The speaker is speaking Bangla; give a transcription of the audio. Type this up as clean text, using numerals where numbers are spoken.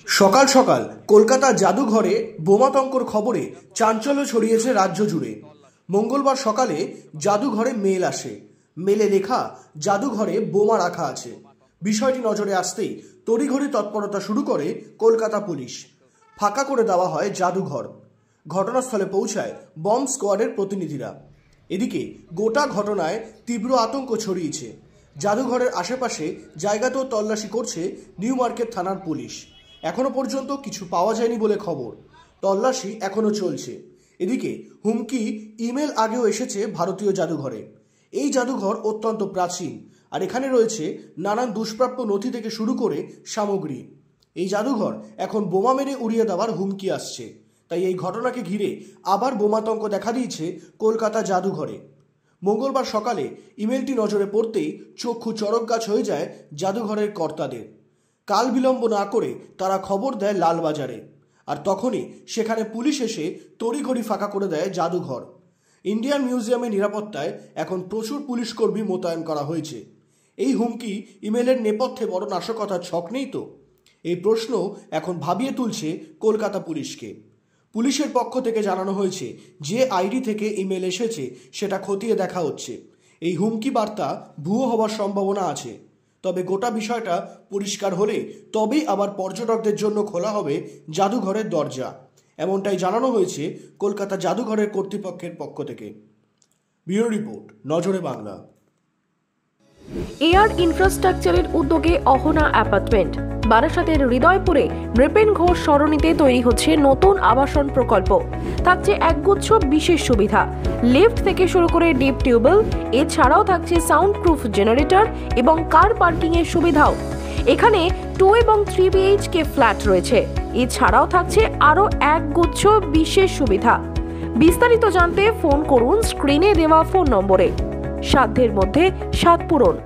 সকাল সকাল কলকাতা জাদুঘরে বোমাতঙ্কর খবরে চাঞ্চল্য ছড়িয়েছে রাজ্য জুড়ে। মঙ্গলবার সকালে জাদুঘরে মেল আসে। মেলে লেখা জাদুঘরে বোমা রাখা আছে। বিষয়টি নজরে আসতেই তড়িঘড়ি তৎপরতা শুরু করে কলকাতা পুলিশ। ফাঁকা করে দেওয়া হয় জাদুঘর। ঘটনাস্থলে পৌঁছায় বম্ব স্কোয়াডের প্রতিনিধিরা। এদিকে গোটা ঘটনায় তীব্র আতঙ্ক ছড়িয়েছে। জাদুঘরের আশেপাশে জায়গাতেও তল্লাশি করছে নিউ মার্কেট থানার পুলিশ। এখনো পর্যন্ত কিছু পাওয়া যায়নি বলে খবর। তল্লাশি এখনো চলছে। এদিকে হুমকি ইমেল আগেও এসেছে ভারতীয় জাদুঘরে। এই জাদুঘর অত্যন্ত প্রাচীন, আর এখানে রয়েছে নানান দুষ্প্রাপ্য নথি থেকে শুরু করে সামগ্রী। এই জাদুঘর এখন বোমা মেরে উড়িয়ে দেওয়ার হুমকি আসছে। তাই এই ঘটনাকে ঘিরে আবার বোমাতঙ্ক দেখা দিয়েছে কলকাতা জাদুঘরে। মঙ্গলবার সকালে ইমেলটি নজরে পড়তেই চক্ষু চড়ক গাছ হয়ে যায় জাদুঘরের কর্তাদের। কাল বিলম্ব না করে তারা খবর দেয় লালবাজারে, আর তখনই সেখানে পুলিশ এসে তড়িঘড়ি ফাঁকা করে দেয় জাদুঘর। ইন্ডিয়ান মিউজিয়ামের নিরাপত্তায় এখন প্রচুর পুলিশ কর্মী মোতায়েন করা হয়েছে। এই হুমকি ইমেলের নেপথ্যে বড় নাশকতার ছক নেই তো? এই প্রশ্ন এখন ভাবিয়ে তুলছে কলকাতা পুলিশকে। পুলিশের পক্ষ থেকে জানানো হয়েছে, যে আইডি থেকে ইমেল এসেছে সেটা খতিয়ে দেখা হচ্ছে। এই হুমকি বার্তা ভুয়ো হওয়ার সম্ভাবনা আছে। তবে গোটা বিষয়টা পরিষ্কার হলে তবেই আবার পর্যটকদের জন্য খোলা হবে জাদুঘরের দরজা, এমনটাই জানানো হয়েছে কলকাতা জাদুঘরের কর্তৃপক্ষের পক্ষ থেকে। ব্যুরো রিপোর্ট, নজরে বাংলা। এয়ার ইনফ্রাস্ট্রাকচারের উদ্যোগে অহনা অ্যাপার্টমেন্ট, বারাসাতের হৃদয়পুরে নৃপেন ঘোষ সরণিতে তৈরি হচ্ছে নতুন আবাসন প্রকল্প। থাকছে একগুচ্ছ বিশেষ সুবিধা, লিফট থেকে শুরু করে ডিপ টিউবওয়েল, এছাড়াও থাকছে সাউন্ড প্রুফ জেনারেটর এবং কার পার্কিং এর সুবিধাও। এখানে 2 এবং 3 BHK ফ্ল্যাট রয়েছে। এছাড়াও থাকছে আরও একগুচ্ছ বিশেষ সুবিধা। বিস্তারিত জানতে ফোন করুন স্ক্রিনে দেওয়া ফোন নম্বরে। সাধ্যের মধ্যে স্বাদ পূরণ।